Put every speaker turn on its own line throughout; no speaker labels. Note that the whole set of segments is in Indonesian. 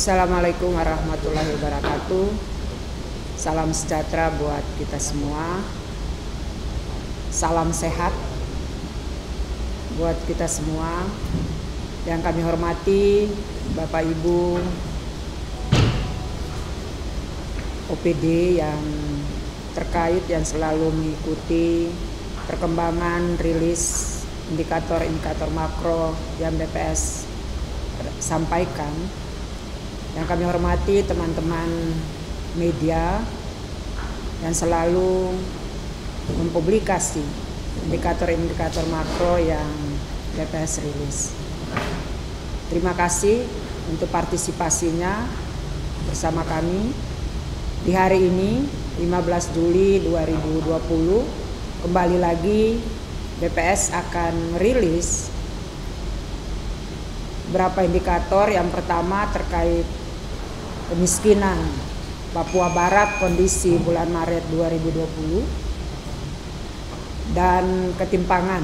Assalamualaikum warahmatullahi wabarakatuh. Salam sejahtera buat kita semua. Salam sehat buat kita semua. Yang kami hormati Bapak Ibu OPD yang terkait, yang selalu mengikuti perkembangan rilis indikator-indikator makro yang BPS sampaikan. Yang kami hormati teman-teman media yang selalu mempublikasi indikator-indikator makro yang BPS rilis. Terima kasih untuk partisipasinya bersama kami di hari ini 15 Juli 2020. Kembali lagi BPS akan merilis beberapa indikator. Yang pertama terkait kemiskinan Papua Barat kondisi bulan Maret 2020 dan ketimpangan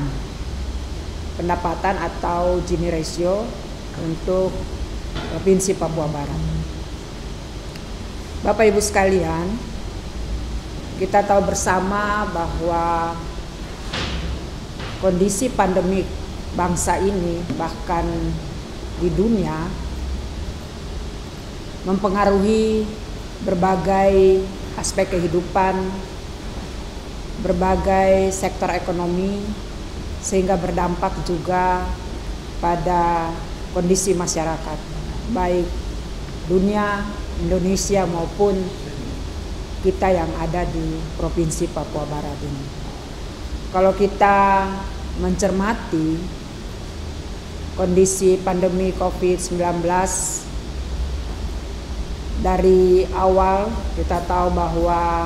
pendapatan atau Gini ratio untuk Provinsi Papua Barat. Bapak Ibu sekalian, kita tahu bersama bahwa kondisi pandemik bangsa ini bahkan di dunia mempengaruhi berbagai aspek kehidupan, berbagai sektor ekonomi, sehingga berdampak juga pada kondisi masyarakat, baik dunia, Indonesia maupun kita yang ada di Provinsi Papua Barat ini. Kalau kita mencermati kondisi pandemi COVID-19 dari awal, kita tahu bahwa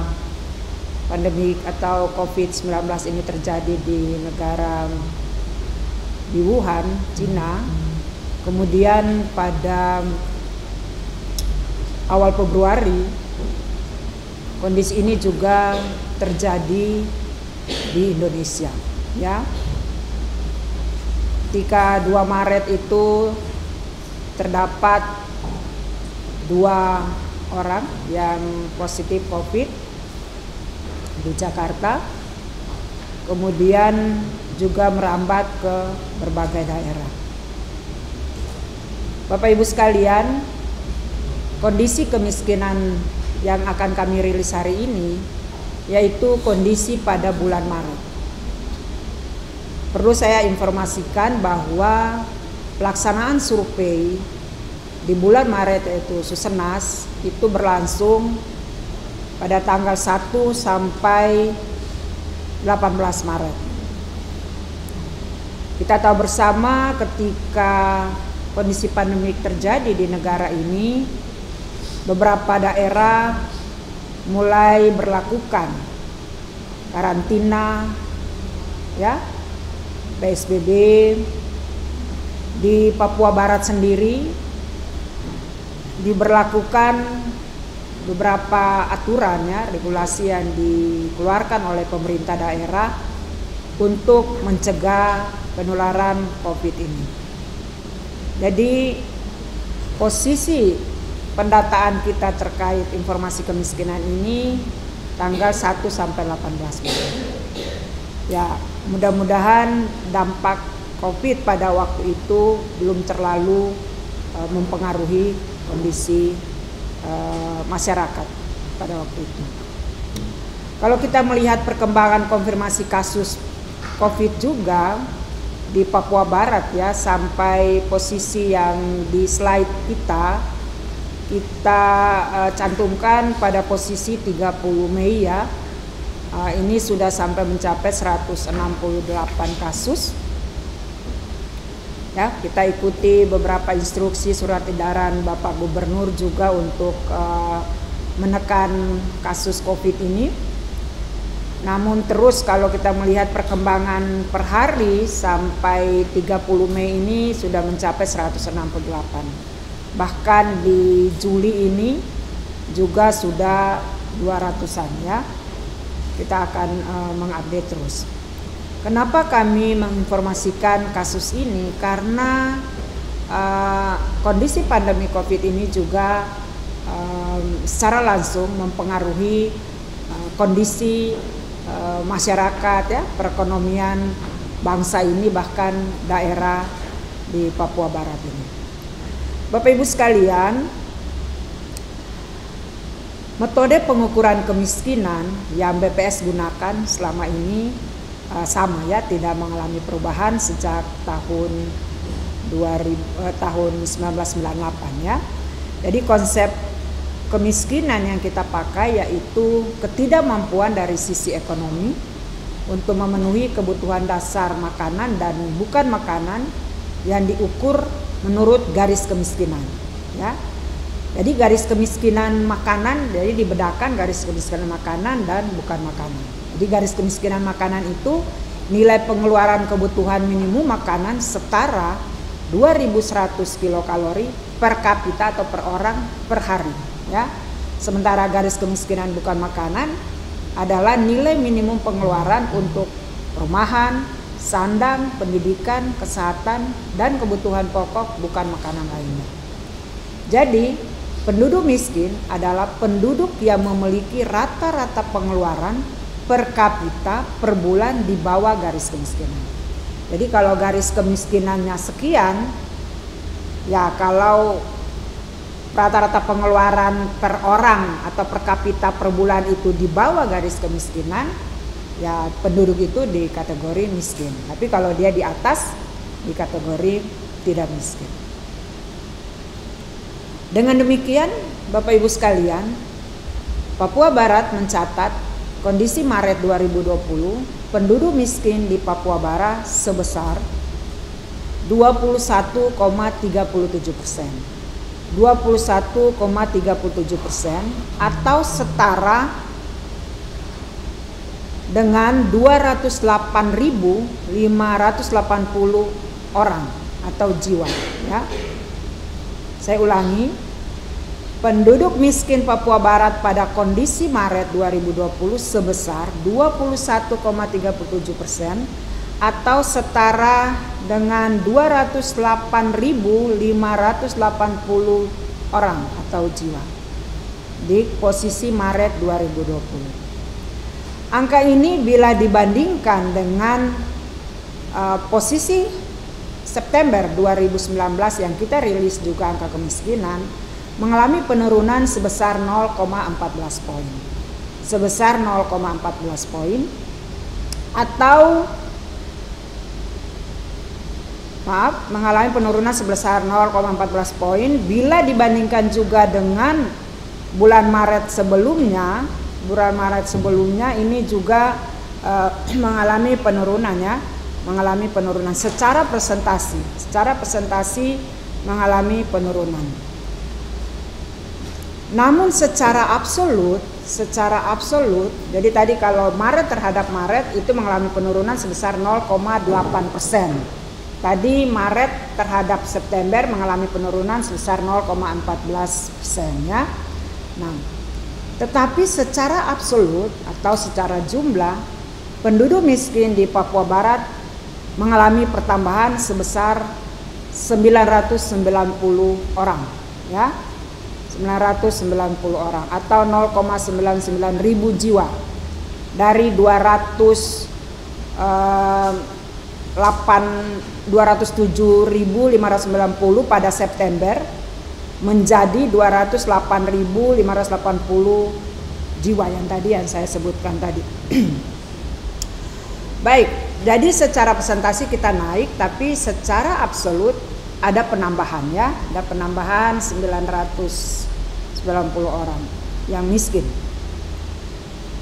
pandemi atau COVID-19 ini terjadi di negara di Wuhan, Cina. Kemudian pada awal Februari kondisi ini juga terjadi di Indonesia, ya. Ketika 2 Maret itu terdapat 2 orang yang positif COVID di Jakarta, kemudian juga merambat ke berbagai daerah. Bapak Ibu sekalian, kondisi kemiskinan yang akan kami rilis hari ini yaitu kondisi pada bulan Maret. Perlu saya informasikan bahwa pelaksanaan survei di bulan Maret, yaitu Susenas, itu berlangsung pada tanggal 1 sampai 18 Maret. Kita tahu bersama ketika kondisi pandemik terjadi di negara ini, beberapa daerah mulai berlakukan karantina, ya, PSBB. Di Papua Barat sendiri diberlakukan beberapa aturan, ya, regulasi yang dikeluarkan oleh pemerintah daerah untuk mencegah penularan COVID ini. Jadi posisi pendataan kita terkait informasi kemiskinan ini tanggal 1 sampai 18 Maret. Ya, mudah-mudahan dampak COVID pada waktu itu belum terlalu mempengaruhi kondisi masyarakat pada waktu itu. Kalau kita melihat perkembangan konfirmasi kasus COVID juga di Papua Barat, ya, sampai posisi yang di slide kita cantumkan pada posisi 30 Mei, ya. Ini sudah sampai mencapai 168 kasus. Ya, kita ikuti beberapa instruksi surat edaran Bapak Gubernur juga untuk menekan kasus COVID ini. Namun terus kalau kita melihat perkembangan per hari sampai 30 Mei ini sudah mencapai 168. Bahkan di Juli ini juga sudah 200-an, ya. Kita akan mengupdate terus. Kenapa kami menginformasikan kasus ini? Karena kondisi pandemi COVID ini juga secara langsung mempengaruhi kondisi masyarakat ya, perekonomian bangsa ini, bahkan daerah di Papua Barat ini. Bapak Ibu sekalian, metode pengukuran kemiskinan yang BPS gunakan selama ini sama ya, tidak mengalami perubahan sejak tahun 1998 ya. Jadi konsep kemiskinan yang kita pakai yaitu ketidakmampuan dari sisi ekonomi untuk memenuhi kebutuhan dasar makanan dan bukan makanan yang diukur menurut garis kemiskinan ya. Jadi garis kemiskinan makanan, jadi dibedakan garis kemiskinan makanan dan bukan makanan. Jadi garis kemiskinan makanan itu nilai pengeluaran kebutuhan minimum makanan setara 2100 kilokalori per kapita atau per orang per hari ya. Sementara garis kemiskinan bukan makanan adalah nilai minimum pengeluaran untuk perumahan, sandang, pendidikan, kesehatan, dan kebutuhan pokok bukan makanan lainnya. Jadi, penduduk miskin adalah penduduk yang memiliki rata-rata pengeluaran per kapita per bulan di bawah garis kemiskinan. Jadi kalau garis kemiskinannya sekian, ya kalau rata-rata pengeluaran per orang atau per kapita per bulan itu di bawah garis kemiskinan, ya penduduk itu di kategori miskin. Tapi kalau dia di atas, di kategori tidak miskin. Dengan demikian, Bapak Ibu sekalian, Papua Barat mencatat kondisi Maret 2020 penduduk miskin di Papua Barat sebesar 21,37%. 21,37% atau setara dengan 208.580 orang atau jiwa ya. Saya ulangi, penduduk miskin Papua Barat pada kondisi Maret 2020 sebesar 21,37% atau setara dengan 208.580 orang atau jiwa di posisi Maret 2020. Angka ini bila dibandingkan dengan posisi September 2019 yang kita rilis juga angka kemiskinan mengalami penurunan sebesar 0,14 poin. Sebesar 0,14 poin atau mengalami penurunan sebesar 0,14 poin bila dibandingkan juga dengan bulan Maret sebelumnya. Bulan Maret sebelumnya ini juga mengalami penurunan ya, mengalami penurunan secara presentasi mengalami penurunan. Namun secara absolut, jadi tadi kalau Maret terhadap Maret itu mengalami penurunan sebesar 0,8%. Tadi Maret terhadap September mengalami penurunan sebesar 0,14% ya. Nah, tetapi secara absolut atau secara jumlah penduduk miskin di Papua Barat mengalami pertambahan sebesar 990 orang ya. 990 orang atau 0,99 ribu jiwa dari 207.590 pada September menjadi 208.580 jiwa yang tadi yang saya sebutkan tadi. Baik, jadi secara presentasi kita naik, tapi secara absolut ada penambahan ya, ada penambahan 990 orang yang miskin.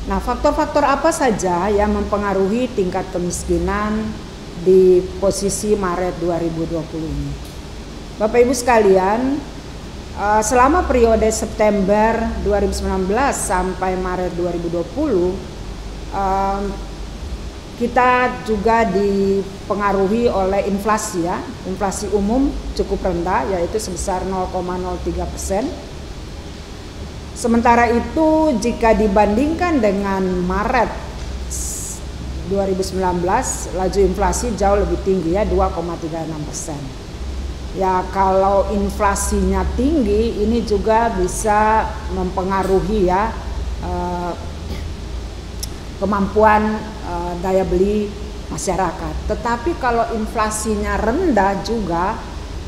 Nah, faktor-faktor apa saja yang mempengaruhi tingkat kemiskinan di posisi Maret 2020 ini? Bapak Ibu sekalian, selama periode September 2019 sampai Maret 2020 kita juga dipengaruhi oleh inflasi ya. Inflasi umum cukup rendah yaitu sebesar 0,03%. Sementara itu jika dibandingkan dengan Maret 2019 laju inflasi jauh lebih tinggi ya, 2,36%. Ya kalau inflasinya tinggi ini juga bisa mempengaruhi ya kemampuan daya beli masyarakat. Tetapi kalau inflasinya rendah juga,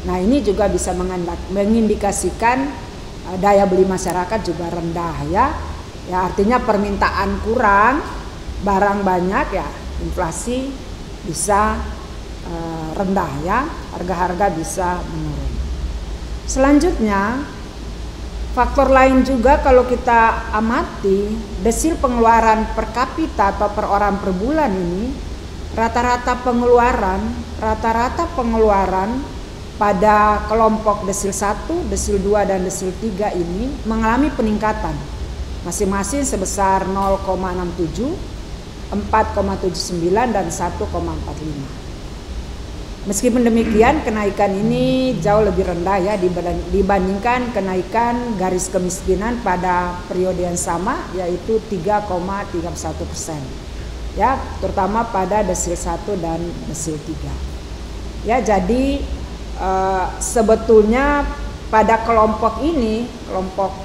nah ini juga bisa mengindikasikan daya beli masyarakat juga rendah ya. Ya artinya permintaan kurang, barang banyak ya, inflasi bisa rendah ya, harga-harga bisa menurun. Selanjutnya, faktor lain juga kalau kita amati, desil pengeluaran per kapita atau per orang per bulan ini, rata-rata pengeluaran pada kelompok desil 1, desil 2 dan desil 3 ini mengalami peningkatan masing-masing sebesar 0,67, 4,79 dan 1,45. Meskipun demikian, kenaikan ini jauh lebih rendah ya dibandingkan kenaikan garis kemiskinan pada periode yang sama, yaitu 3,31%. Ya, terutama pada desil 1 dan desil 3. Ya, jadi sebetulnya pada kelompok ini, kelompok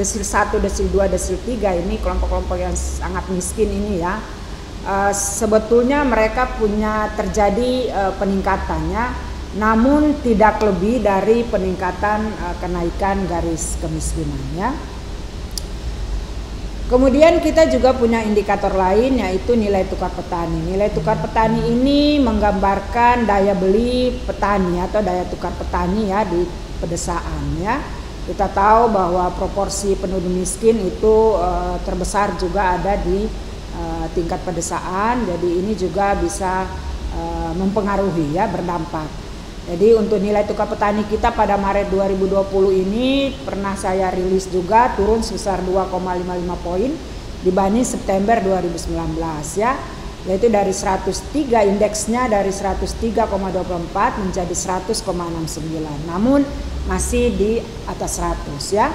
desil 1, desil 2, desil 3 ini kelompok-kelompok yang sangat miskin ini ya, sebetulnya mereka punya terjadi peningkatannya, namun tidak lebih dari peningkatan kenaikan garis kemiskinannya. Kemudian kita juga punya indikator lain, yaitu nilai tukar petani. Nilai tukar petani ini menggambarkan daya beli petani atau daya tukar petani ya di pedesaan ya. Kita tahu bahwa proporsi penduduk miskin itu terbesar juga ada di tingkat pedesaan, jadi ini juga bisa mempengaruhi ya, berdampak. Jadi untuk nilai tukar petani kita pada Maret 2020 ini pernah saya rilis juga, turun sebesar 2,55 poin dibanding September 2019 ya, yaitu dari 103 indeksnya dari 103,24 menjadi 100,69, namun masih di atas 100 ya.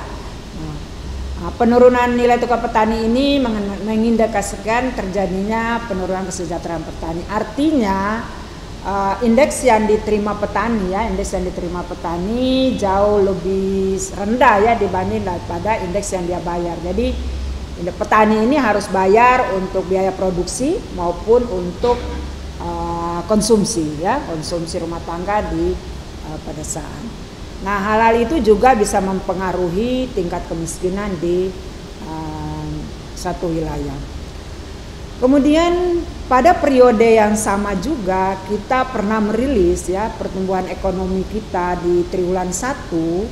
Penurunan nilai tukar petani ini mengindikasikan terjadinya penurunan kesejahteraan petani. Artinya indeks yang diterima petani jauh lebih rendah ya dibanding daripada indeks yang dia bayar. Jadi petani ini harus bayar untuk biaya produksi maupun untuk konsumsi ya, konsumsi rumah tangga di pedesaan. Nah, hal-hal itu juga bisa mempengaruhi tingkat kemiskinan di satu wilayah. Kemudian pada periode yang sama juga kita pernah merilis ya pertumbuhan ekonomi kita di triwulan 1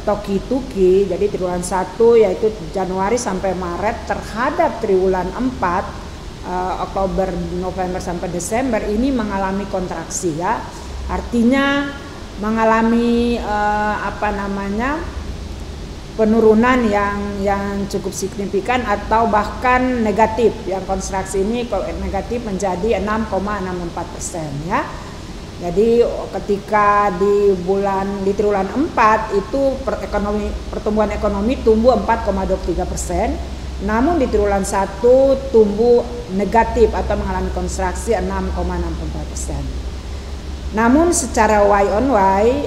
atau Q2Q. Jadi triwulan 1 yaitu Januari sampai Maret terhadap triwulan 4 Oktober, November sampai Desember ini mengalami kontraksi ya. Artinya mengalami penurunan yang cukup signifikan atau bahkan negatif. Yang kontraksi ini negatif menjadi 6,64% ya. Jadi ketika di triwulan 4 itu pertumbuhan ekonomi tumbuh 4,23%, namun di triwulan 1 tumbuh negatif atau mengalami kontraksi 6,64%. Namun secara Y on Y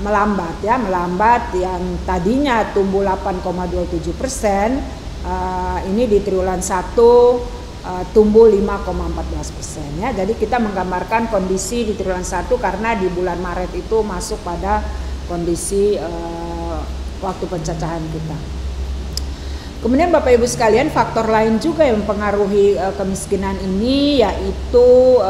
melambat yang tadinya tumbuh 8,27%, ini di triwulan 1 tumbuh 5,14% ya. Jadi kita menggambarkan kondisi di triwulan 1 karena di bulan Maret itu masuk pada kondisi waktu pencacahan kita. Kemudian Bapak Ibu sekalian, faktor lain juga yang mempengaruhi kemiskinan ini yaitu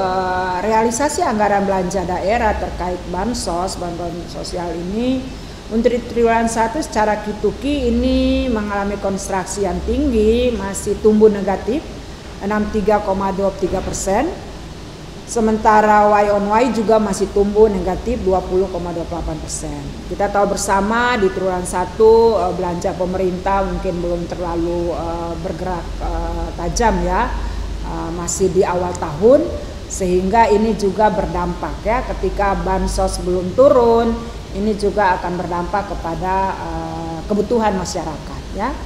realisasi anggaran belanja daerah terkait bansos, bantuan sosial ini. Untuk triwulan 1 secara Q2Q ini mengalami kontraksi yang tinggi, masih tumbuh negatif 63,23%. Sementara Y on Y juga masih tumbuh negatif 20,28%. Kita tahu bersama di triwulan 1 belanja pemerintah mungkin belum terlalu bergerak tajam ya, masih di awal tahun, sehingga ini juga berdampak ya, ketika bansos belum turun, ini juga akan berdampak kepada kebutuhan masyarakat ya.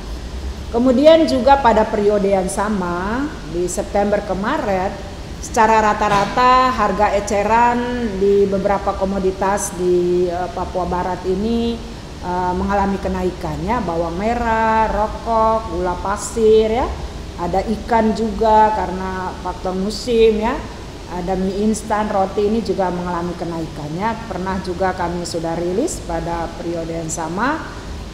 Kemudian juga pada periode yang sama di September ke Maret, secara rata-rata harga eceran di beberapa komoditas di Papua Barat ini mengalami kenaikan ya, bawang merah, rokok, gula pasir ya, ada ikan juga karena faktor musim ya, ada mie instan, roti ini juga mengalami kenaikannya. Pernah juga kami sudah rilis pada periode yang sama.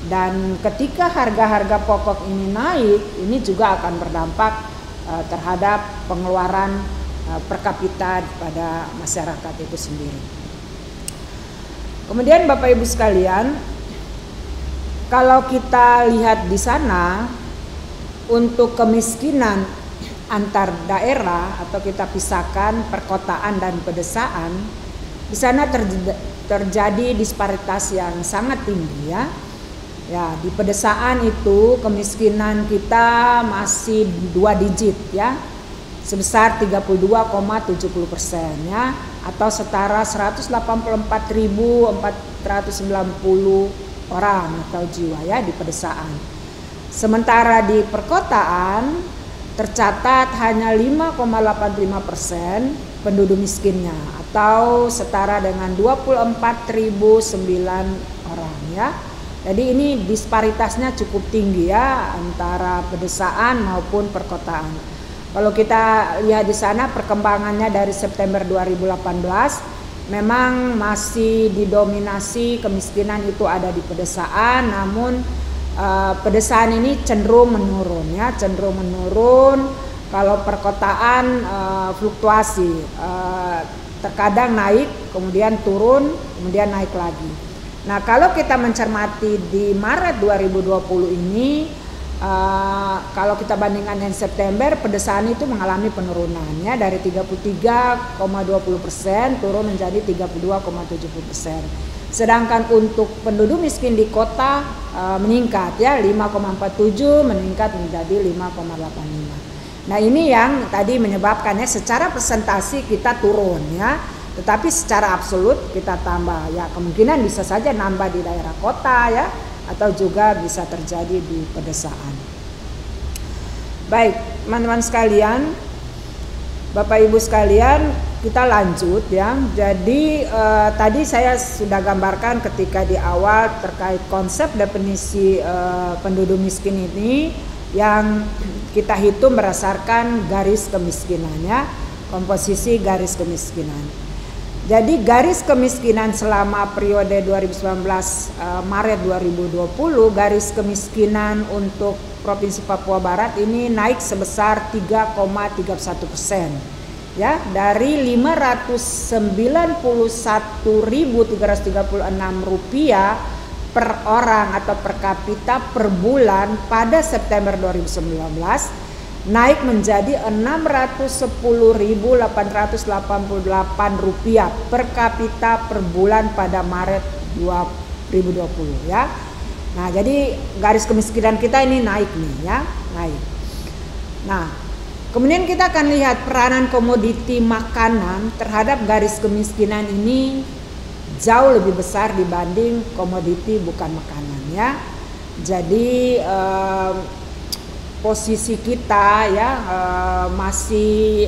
Dan ketika harga-harga pokok ini naik, ini juga akan berdampak terhadap pengeluaran per kapita pada masyarakat itu sendiri. Kemudian Bapak Ibu sekalian, kalau kita lihat di sana untuk kemiskinan antar daerah atau kita pisahkan perkotaan dan pedesaan, di sana terjadi disparitas yang sangat tinggi ya. Ya, di pedesaan itu kemiskinan kita masih 2 digit ya, sebesar 32,70% ya, atau setara 184.490 orang atau jiwa ya di pedesaan. Sementara di perkotaan tercatat hanya 5,85% penduduk miskinnya, atau setara dengan 24.009 orang ya. Jadi ini disparitasnya cukup tinggi ya antara pedesaan maupun perkotaan. Kalau kita lihat di sana perkembangannya dari September 2018, memang masih didominasi kemiskinan itu ada di pedesaan, namun pedesaan ini cenderung menurun ya, cenderung menurun. Kalau perkotaan fluktuasi, terkadang naik, kemudian turun, kemudian naik lagi. Nah, kalau kita mencermati di Maret 2020 ini, kalau kita bandingkan dengan September, pedesaan itu mengalami penurunannya dari 33,20% turun menjadi 32,70%. Sedangkan untuk penduduk miskin di kota meningkat ya, 5,47 meningkat menjadi 5,85. Nah, ini yang tadi menyebabkannya secara presentasi kita turun ya. Tetapi secara absolut kita tambah ya, kemungkinan bisa saja nambah di daerah kota ya, atau juga bisa terjadi di pedesaan. Baik, teman-teman sekalian, Bapak Ibu sekalian, kita lanjut ya. Jadi tadi saya sudah gambarkan ketika di awal terkait konsep definisi penduduk miskin ini yang kita hitung berdasarkan garis kemiskinannya, komposisi garis kemiskinan. Jadi garis kemiskinan selama periode 2019 Maret 2020, garis kemiskinan untuk Provinsi Papua Barat ini naik sebesar 3,31%. Ya, dari Rp591.336 per orang atau per kapita per bulan pada September 2019 naik menjadi Rp610.888 per kapita per bulan pada Maret 2020 ya. Nah, jadi garis kemiskinan kita ini naik nih ya, naik. Nah, kemudian kita akan lihat peranan komoditi makanan terhadap garis kemiskinan ini jauh lebih besar dibanding komoditi bukan makanan ya. Jadi posisi kita ya masih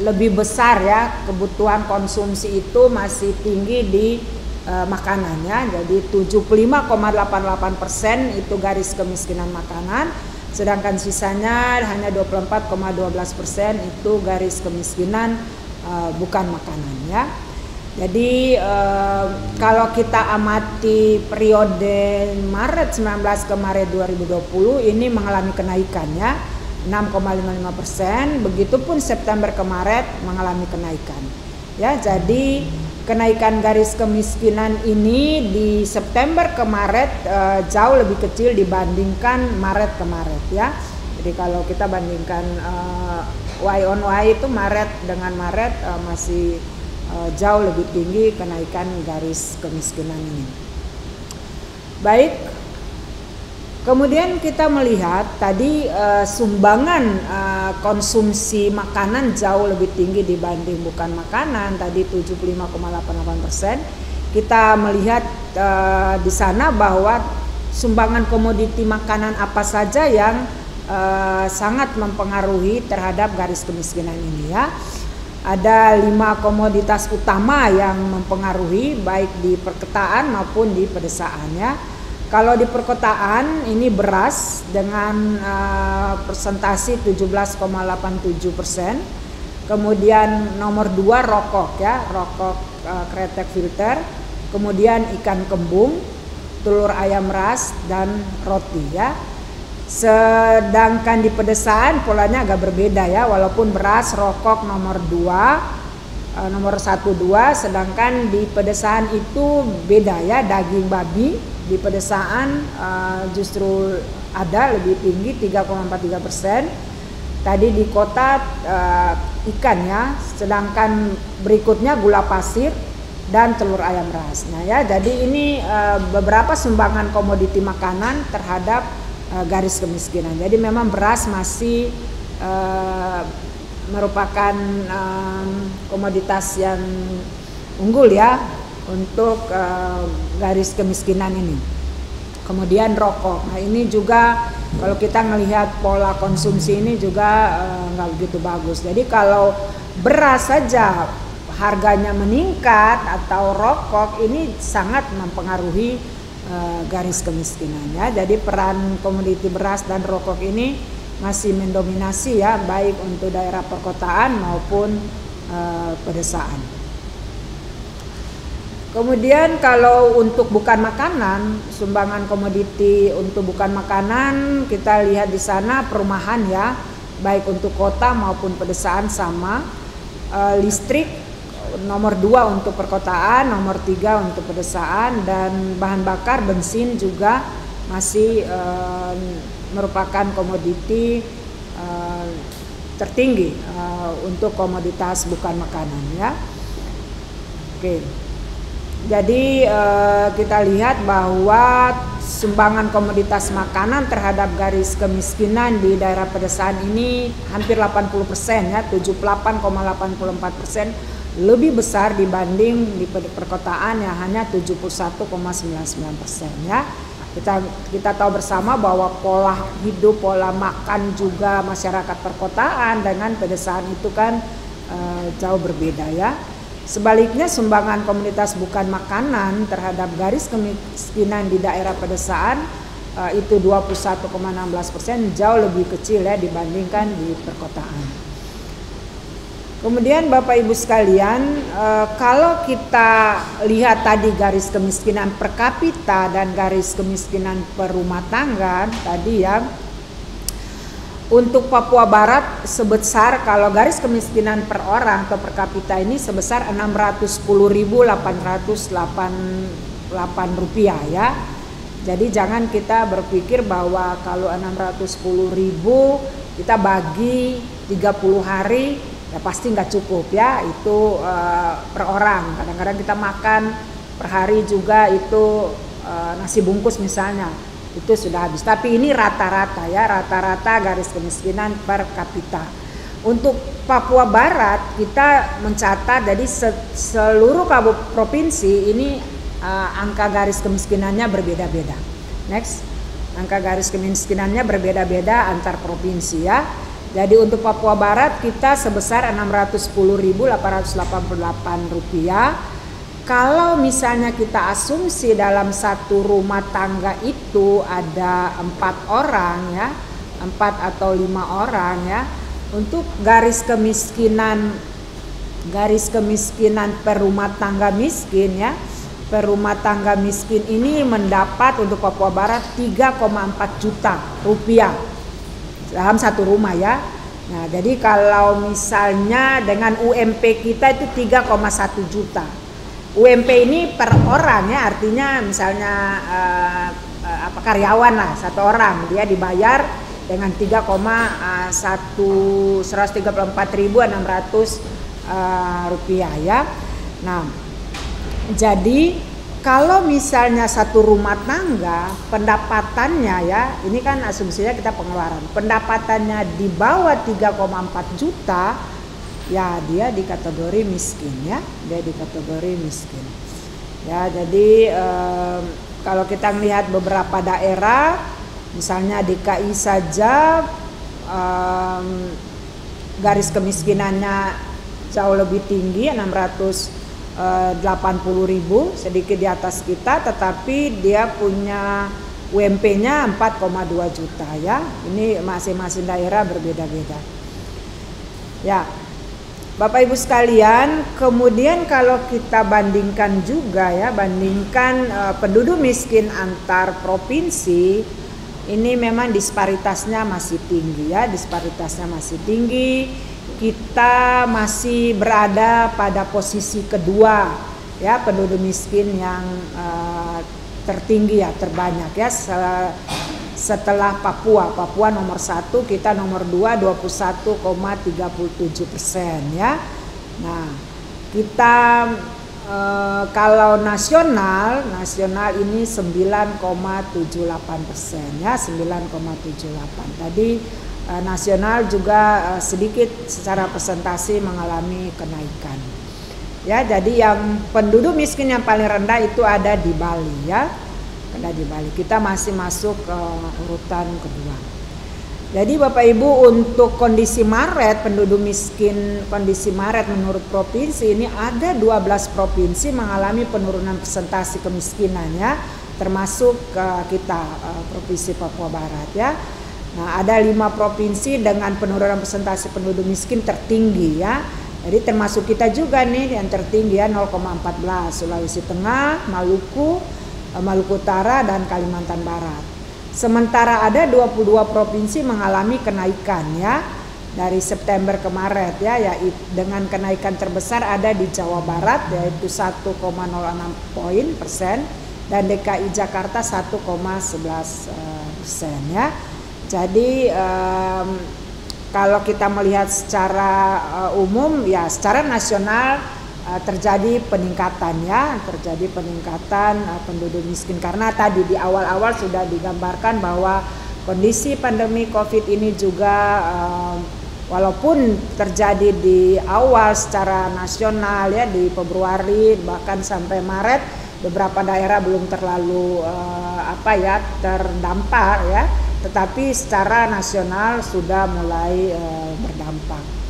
lebih besar ya, kebutuhan konsumsi itu masih tinggi di makanannya. Jadi 75,88% itu garis kemiskinan makanan, sedangkan sisanya hanya 24,12% itu garis kemiskinan bukan makanan ya. Jadi kalau kita amati periode Maret 19 ke Maret 2020 ini mengalami kenaikan ya, 6,55%. Begitupun September ke Maret mengalami kenaikan. Ya, jadi kenaikan garis kemiskinan ini di September ke Maret jauh lebih kecil dibandingkan Maret ke Maret ya. Jadi kalau kita bandingkan Y on Y itu Maret dengan Maret masih jauh lebih tinggi kenaikan garis kemiskinan ini. Baik, kemudian kita melihat tadi sumbangan konsumsi makanan jauh lebih tinggi dibanding bukan makanan, tadi 75,88%. Kita melihat di sana bahwa sumbangan komoditi makanan apa saja yang sangat mempengaruhi terhadap garis kemiskinan ini ya. ada 5 komoditas utama yang mempengaruhi baik di perkotaan maupun di pedesaan ya. Kalau di perkotaan ini beras dengan persentase 17,87%. Kemudian nomor 2 rokok ya, rokok kretek filter. Kemudian ikan kembung, telur ayam ras dan roti ya. Sedangkan di pedesaan polanya agak berbeda ya, walaupun beras rokok nomor 1 2, sedangkan di pedesaan itu beda ya, daging babi di pedesaan justru ada lebih tinggi 3,43%. Tadi di kota ikan ya, sedangkan berikutnya gula pasir dan telur ayam ras. Nah ya, jadi ini beberapa sumbangan komoditi makanan terhadap garis kemiskinan. Jadi memang beras masih merupakan komoditas yang unggul ya untuk garis kemiskinan ini. Kemudian rokok. Nah ini juga kalau kita melihat pola konsumsi ini juga nggak begitu bagus. Jadi kalau beras saja harganya meningkat atau rokok ini sangat mempengaruhi garis kemiskinan ya. Jadi peran komoditi beras dan rokok ini masih mendominasi ya, baik untuk daerah perkotaan maupun pedesaan. Kemudian kalau untuk bukan makanan, sumbangan komoditi untuk bukan makanan kita lihat di sana perumahan ya, baik untuk kota maupun pedesaan sama. Listrik nomor 2 untuk perkotaan, nomor 3 untuk pedesaan, dan bahan bakar bensin juga masih merupakan komoditi tertinggi untuk komoditas bukan makanan ya. Oke. Jadi kita lihat bahwa sumbangan komoditas makanan terhadap garis kemiskinan di daerah pedesaan ini hampir 80% ya, 78,84%, lebih besar dibanding di perkotaan yang hanya 71,99% ya. Kita tahu bersama bahwa pola hidup, pola makan juga masyarakat perkotaan dengan pedesaan itu kan jauh berbeda ya. Sebaliknya sumbangan komunitas bukan makanan terhadap garis kemiskinan di daerah pedesaan itu 21,16%, jauh lebih kecil ya dibandingkan di perkotaan. Kemudian Bapak Ibu sekalian, kalau kita lihat tadi garis kemiskinan per kapita dan garis kemiskinan per rumah tangga tadi ya, untuk Papua Barat sebesar, kalau garis kemiskinan per orang atau per kapita ini sebesar 610.888 rupiah ya. Jadi jangan kita berpikir bahwa kalau 610.000 kita bagi 30 hari ya pasti nggak cukup ya, itu per orang. Kadang-kadang kita makan per hari juga itu nasi bungkus misalnya, itu sudah habis. Tapi ini rata-rata ya, rata-rata garis kemiskinan per kapita. Untuk Papua Barat kita mencatat dari seluruh provinsi ini angka garis kemiskinannya berbeda-beda. Next, angka garis kemiskinannya berbeda-beda antar provinsi ya. Jadi untuk Papua Barat kita sebesar 610.888 rupiah. Kalau misalnya kita asumsi dalam satu rumah tangga itu ada 4 orang ya, 4 atau 5 orang ya, untuk garis kemiskinan per rumah tangga miskin ya, per rumah tangga miskin ini mendapat untuk Papua Barat 3,4 juta rupiah dalam satu rumah ya. Nah, jadi kalau misalnya dengan UMP kita itu 3,1 juta. UMP ini per orang ya, artinya misalnya karyawan lah, satu orang dia dibayar dengan 134.600 rupiah ya. Nah, jadi kalau misalnya satu rumah tangga pendapatannya ya, ini kan asumsinya kita pengeluaran, pendapatannya di bawah 3,4 juta ya, dia di kategori miskin ya, dia di kategori miskin ya. Jadi kalau kita melihat beberapa daerah, misalnya DKI saja garis kemiskinannya jauh lebih tinggi 680.000, sedikit di atas kita, tetapi dia punya UMP-nya 4,2 juta ya. Ini masing-masing daerah berbeda-beda. Ya. Bapak Ibu sekalian, kemudian kalau kita bandingkan juga ya, bandingkan penduduk miskin antar provinsi, ini memang disparitasnya masih tinggi ya, disparitasnya masih tinggi. Kita masih berada pada posisi kedua ya, penduduk miskin yang tertinggi ya, terbanyak ya, setelah Papua. Papua nomor 1, kita nomor 2, 21,37% ya. Nah, kita kalau nasional ini 9,78% ya, 9,78. Tadi nasional juga sedikit secara persentase mengalami kenaikan. Ya, jadi yang penduduk miskin yang paling rendah itu ada di Bali ya. Ada di Bali. Kita masih masuk urutan kedua. Jadi Bapak Ibu, untuk kondisi Maret penduduk miskin, kondisi Maret menurut provinsi ini ada 12 provinsi mengalami penurunan persentase kemiskinannya, termasuk kita provinsi Papua Barat ya. Nah, ada 5 provinsi dengan penurunan persentase penduduk miskin tertinggi ya. Jadi termasuk kita juga nih yang tertinggi ya, 0,14, Sulawesi Tengah, Maluku Utara dan Kalimantan Barat. Sementara ada 22 provinsi mengalami kenaikan ya dari September ke Maret ya, dengan kenaikan terbesar ada di Jawa Barat yaitu 1,06% dan DKI Jakarta 1,11% ya. Jadi kalau kita melihat secara umum ya, secara nasional terjadi peningkatan ya, penduduk miskin, karena tadi di awal-awal sudah digambarkan bahwa kondisi pandemi COVID ini juga walaupun terjadi di awal secara nasional ya, di Februari bahkan sampai Maret, beberapa daerah belum terlalu terdampak ya, tetapi secara nasional sudah mulai berdampak.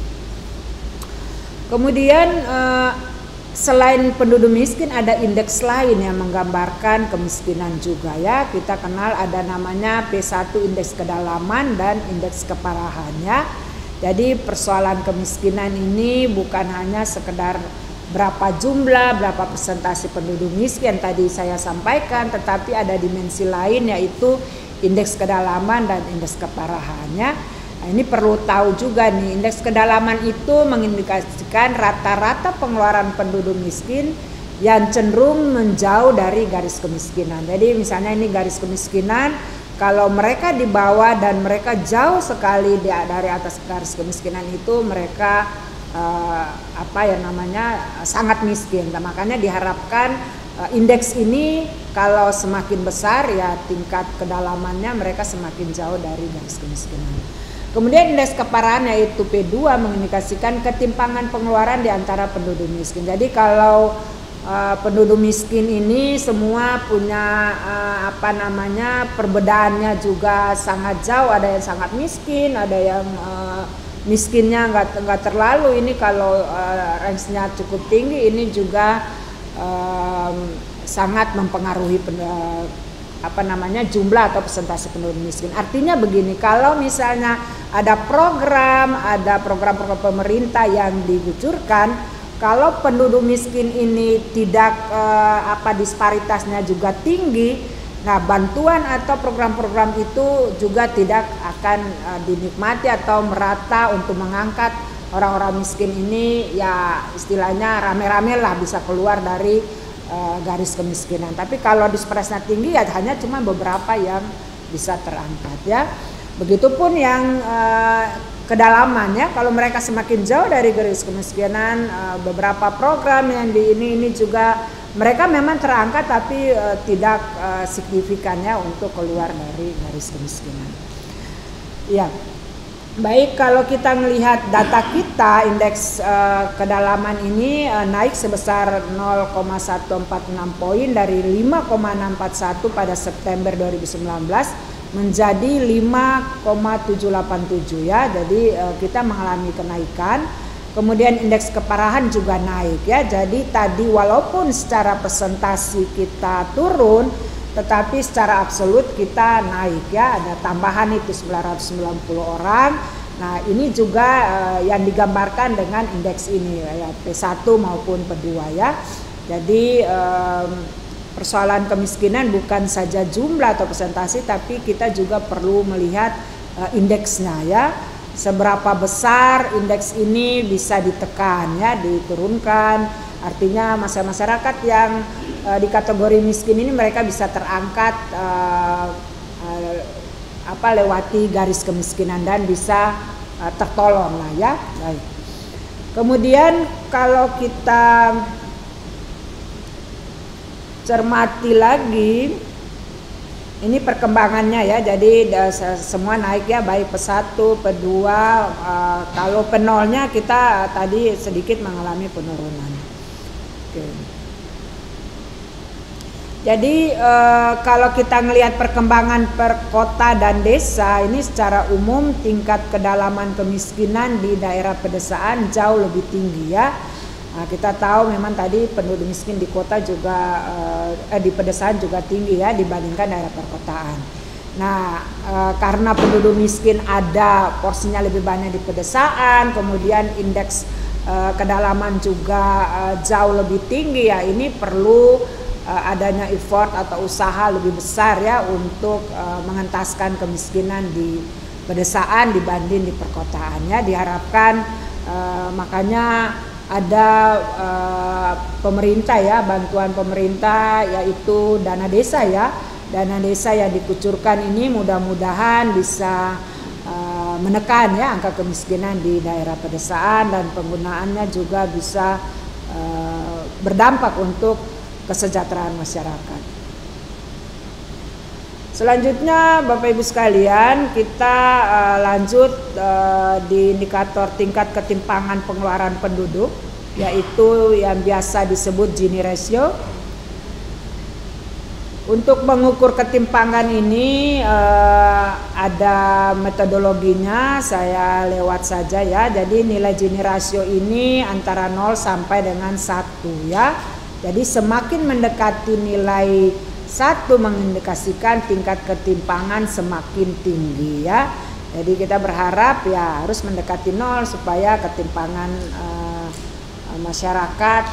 Kemudian selain penduduk miskin ada indeks lain yang menggambarkan kemiskinan juga ya. Kita kenal ada namanya P1, indeks kedalaman, dan indeks keparahannya. Jadi persoalan kemiskinan ini bukan hanya sekedar berapa jumlah, berapa persentase penduduk miskin tadi saya sampaikan, tetapi ada dimensi lain yaitu indeks kedalaman dan indeks keparahannya. Nah, ini perlu tahu juga nih, indeks kedalaman itu mengindikasikan rata-rata pengeluaran penduduk miskin yang cenderung menjauh dari garis kemiskinan. Jadi misalnya ini garis kemiskinan, kalau mereka di bawah dan mereka jauh sekali dari atas garis kemiskinan itu mereka sangat miskin. Nah, makanya diharapkan indeks ini kalau semakin besar ya tingkat kedalamannya mereka semakin jauh dari garis kemiskinan. Kemudian indeks keparahan yaitu P2 mengindikasikan ketimpangan pengeluaran di antara penduduk miskin. Jadi kalau penduduk miskin ini semua punya perbedaannya juga sangat jauh, ada yang sangat miskin, ada yang miskinnya nggak terlalu. Ini kalau range-nya cukup tinggi, ini juga sangat mempengaruhi jumlah atau persentase penduduk miskin. Artinya begini, kalau misalnya ada program pemerintah yang dikucurkan, kalau penduduk miskin ini tidak disparitasnya juga tinggi, nah bantuan atau program-program itu juga tidak akan dinikmati atau merata untuk mengangkat orang-orang miskin ini, ya istilahnya rame-rame lah bisa keluar dari garis kemiskinan. Tapi kalau disparitasnya tinggi ya hanya cuma beberapa yang bisa terangkat ya. Begitupun yang kedalamannya, kalau mereka semakin jauh dari garis kemiskinan, beberapa program yang ini juga mereka memang terangkat tapi tidak signifikannya untuk keluar dari garis kemiskinan. Ya. Baik, kalau kita melihat data kita, indeks kedalaman ini naik sebesar 0,146 poin dari 5,641 pada September 2019 menjadi 5,787 ya. Jadi kita mengalami kenaikan. Kemudian indeks keparahan juga naik ya. Jadi tadi walaupun secara presentasi kita turun, tetapi secara absolut kita naik ya. Ada tambahan itu 990 orang. Nah ini juga yang digambarkan dengan indeks ini ya, P1 maupun P2 ya. Jadi persoalan kemiskinan bukan saja jumlah atau presentasi, tapi kita juga perlu melihat indeksnya ya. Seberapa besar indeks ini bisa ditekan ya, diturunkan. Artinya masyarakat yang di kategori miskin ini mereka bisa terangkat lewati garis kemiskinan dan bisa tertolong lah ya. Baik. Kemudian kalau kita cermati lagi ini perkembangannya ya, jadi semua naik ya, baik P1, P2, kalau P0-nya kita tadi sedikit mengalami penurunan. Oke. Jadi kalau kita melihat perkembangan per kota dan desa, ini secara umum tingkat kedalaman kemiskinan di daerah pedesaan jauh lebih tinggi ya. Nah, kita tahu memang tadi penduduk miskin di kota juga di pedesaan juga tinggi ya dibandingkan daerah perkotaan. Nah, karena penduduk miskin ada porsinya lebih banyak di pedesaan, kemudian indeks kedalaman juga jauh lebih tinggi ya. Ini perlu adanya effort atau usaha lebih besar ya untuk mengentaskan kemiskinan di pedesaan dibanding di perkotaan ya. Diharapkan makanya ada pemerintah ya, bantuan pemerintah yaitu dana desa ya. Dana desa yang dikucurkan ini mudah-mudahan bisa menekan ya angka kemiskinan di daerah pedesaan, dan penggunaannya juga bisa berdampak untuk kesejahteraan masyarakat. Selanjutnya Bapak Ibu sekalian, kita lanjut di indikator tingkat ketimpangan pengeluaran penduduk, yaitu yang biasa disebut Gini ratio. Untuk mengukur ketimpangan ini ada metodologinya, saya lewat saja ya. Jadi nilai Gini ratio ini antara 0 sampai dengan 1 ya. Jadi semakin mendekati nilai 1 mengindikasikan tingkat ketimpangan semakin tinggi ya. Jadi kita berharap ya harus mendekati 0 supaya ketimpangan masyarakat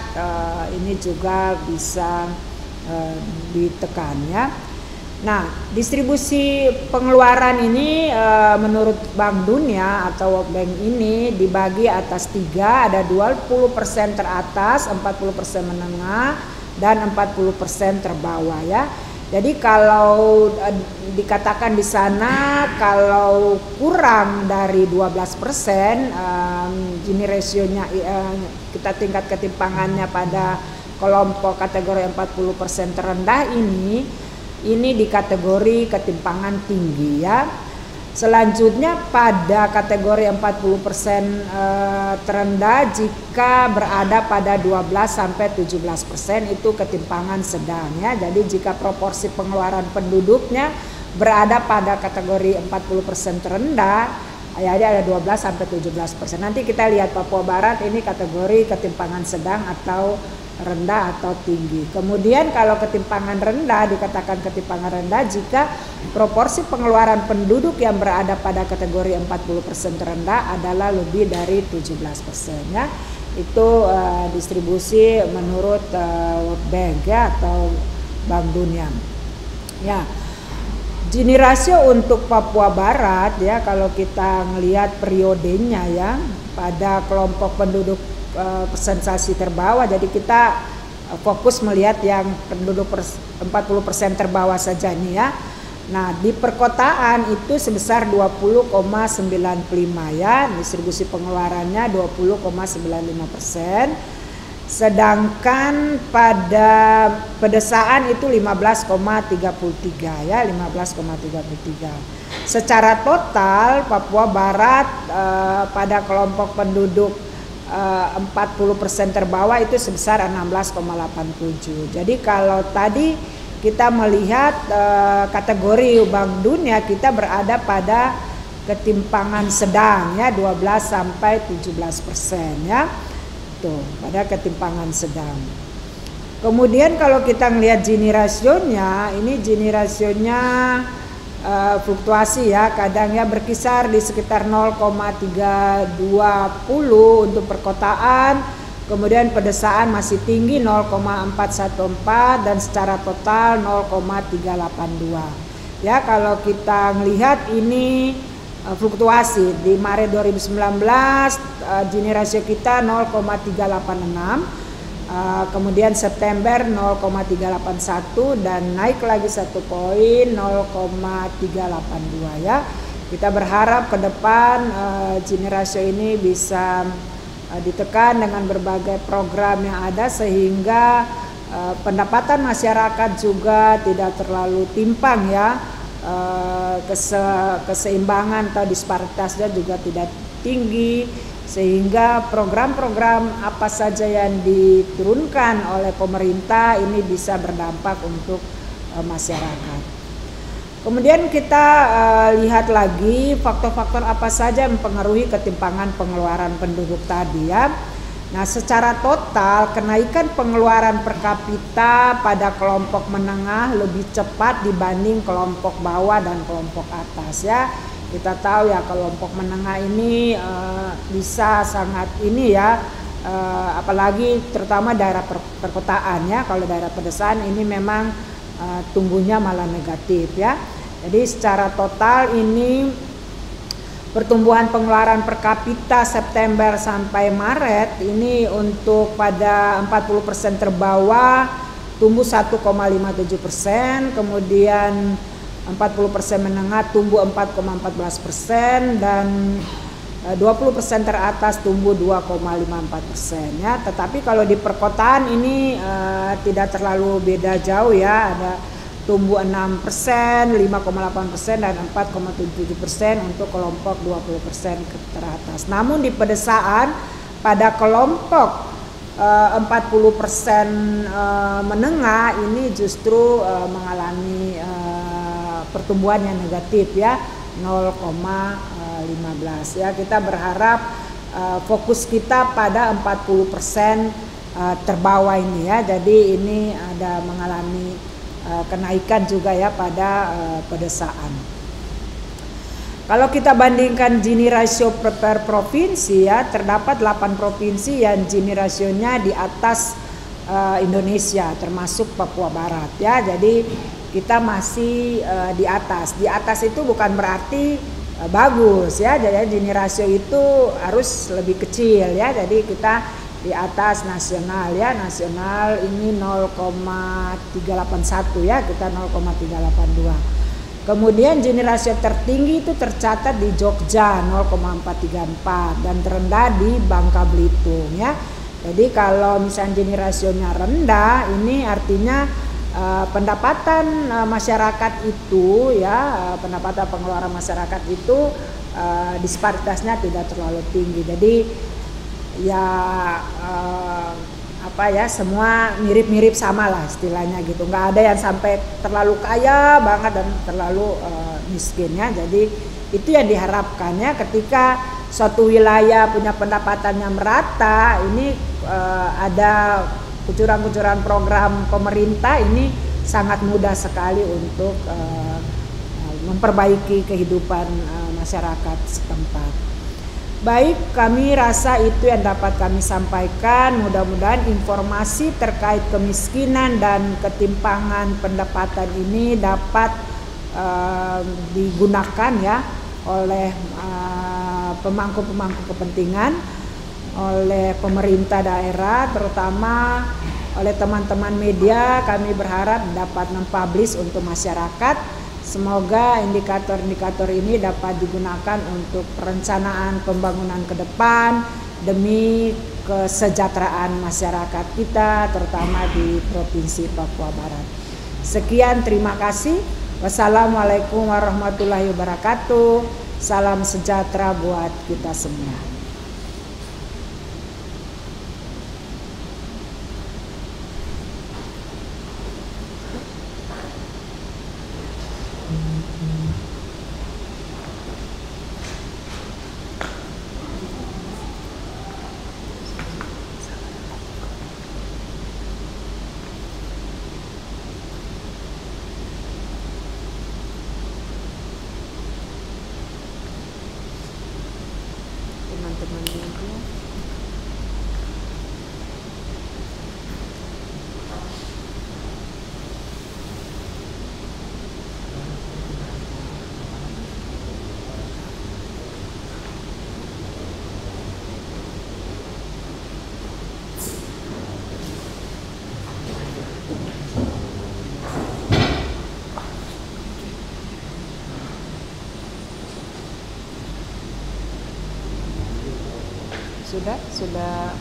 ini juga bisa ditekan ya. Nah, distribusi pengeluaran ini menurut Bank Dunia atau World Bank ini dibagi atas 3, ada 20% teratas, 40% menengah, dan 40% terbawah ya. Jadi kalau dikatakan di sana kalau kurang dari 12%, Gini rasionya kita tingkat ketimpangannya pada kelompok kategori 40% terendah ini di kategori ketimpangan tinggi ya. Selanjutnya pada kategori 40% terendah jika berada pada 12 sampai 17% itu ketimpangan sedang ya. Jadi jika proporsi pengeluaran penduduknya berada pada kategori 40% terendah, ya ada 12 sampai 17%. Nanti kita lihat Papua Barat ini kategori ketimpangan sedang atau rendah atau tinggi. Kemudian kalau ketimpangan rendah dikatakan ketimpangan rendah jika proporsi pengeluaran penduduk yang berada pada kategori 40% terendah adalah lebih dari 17% ya. Itu distribusi menurut World Bank ya atau Bank Dunia. Ya. Gini rasio untuk Papua Barat ya, kalau kita melihat periodenya ya pada kelompok penduduk presentasi terbawah, jadi kita fokus melihat yang penduduk 40% terbawah saja nih ya. Nah di perkotaan itu sebesar 20,95 ya, distribusi pengeluarannya 20,95%, sedangkan pada pedesaan itu 15,33 ya, 15,33. Secara total Papua Barat pada kelompok penduduk 40% terbawah itu sebesar 16,87. Jadi kalau tadi kita melihat kategori Bank Dunia kita berada pada ketimpangan sedang ya 12 sampai 17% ya. Tuh, pada ketimpangan sedang. Kemudian kalau kita melihat Gini rasionya, ini Gini rasionya fluktuasi ya, kadang ya berkisar di sekitar 0,320 untuk perkotaan, kemudian pedesaan masih tinggi 0,414 dan secara total 0,382. Ya, kalau kita melihat ini fluktuasi di Maret 2019 Gini rasio kita 0,386. Kemudian September 0,381 dan naik lagi 1 poin 0,382 ya. Kita berharap ke depan Gini rasio ini bisa ditekan dengan berbagai program yang ada sehingga pendapatan masyarakat juga tidak terlalu timpang ya. Keseimbangan atau disparitasnya juga tidak tinggi, sehingga program-program apa saja yang diturunkan oleh pemerintah ini bisa berdampak untuk masyarakat. Kemudian kita lihat lagi faktor-faktor apa saja yang mempengaruhi ketimpangan pengeluaran penduduk tadi ya. Nah, secara total kenaikan pengeluaran per kapita pada kelompok menengah lebih cepat dibanding kelompok bawah dan kelompok atas ya. Kita tahu ya kelompok menengah ini bisa sangat ini ya, apalagi terutama daerah perkotaan ya. Kalau daerah pedesaan ini memang tumbuhnya malah negatif ya. Jadi secara total ini pertumbuhan pengeluaran per kapita September sampai Maret ini untuk pada 40% terbawah tumbuh 1,57%, kemudian 40% menengah tumbuh 4,14% dan 20% teratas tumbuh 2,54% ya. Tetapi kalau di perkotaan ini tidak terlalu beda jauh ya, ada tumbuh 6%, 5,8% dan 4,77% untuk kelompok 20% ke teratas. Namun di pedesaan pada kelompok 40% menengah ini justru mengalami pertumbuhan yang negatif ya, 0,15 ya. Kita berharap fokus kita pada 40% terbawah ini ya. Jadi ini ada mengalami kenaikan juga ya pada pedesaan. Kalau kita bandingkan Gini rasio per provinsi ya, terdapat 8 provinsi yang Gini rasionya di atas Indonesia termasuk Papua Barat ya. Jadi kita masih di atas. Di atas itu bukan berarti bagus ya. Jadi Gini rasio itu harus lebih kecil ya. Jadi kita di atas nasional ya, nasional ini 0,381 ya, kita 0,382. Kemudian Gini rasio tertinggi itu tercatat di Jogja 0,434 dan terendah di Bangka Belitung ya. Jadi kalau misalnya Gini rasionya rendah, ini artinya pendapatan masyarakat itu ya, pendapatan pengeluaran masyarakat itu disparitasnya tidak terlalu tinggi. Jadi ya semua mirip-mirip sama lah istilahnya gitu, nggak ada yang sampai terlalu kaya banget dan terlalu miskin ya. Jadi itu yang diharapkan ya, ketika suatu wilayah punya pendapatan yang merata, ini ada kucuran-kucuran program pemerintah, ini sangat mudah sekali untuk memperbaiki kehidupan masyarakat setempat. Baik, kami rasa itu yang dapat kami sampaikan. Mudah-mudahan informasi terkait kemiskinan dan ketimpangan pendapatan ini dapat digunakan ya oleh pemangku-pemangku kepentingan, oleh pemerintah daerah, terutama oleh teman-teman media. Kami berharap dapat mempublish untuk masyarakat. Semoga indikator-indikator ini dapat digunakan untuk perencanaan pembangunan ke depan demi kesejahteraan masyarakat kita, terutama di Provinsi Papua Barat. Sekian, terima kasih. Wassalamualaikum warahmatullahi wabarakatuh. Salam sejahtera buat kita semua. teman-teman media. Sudah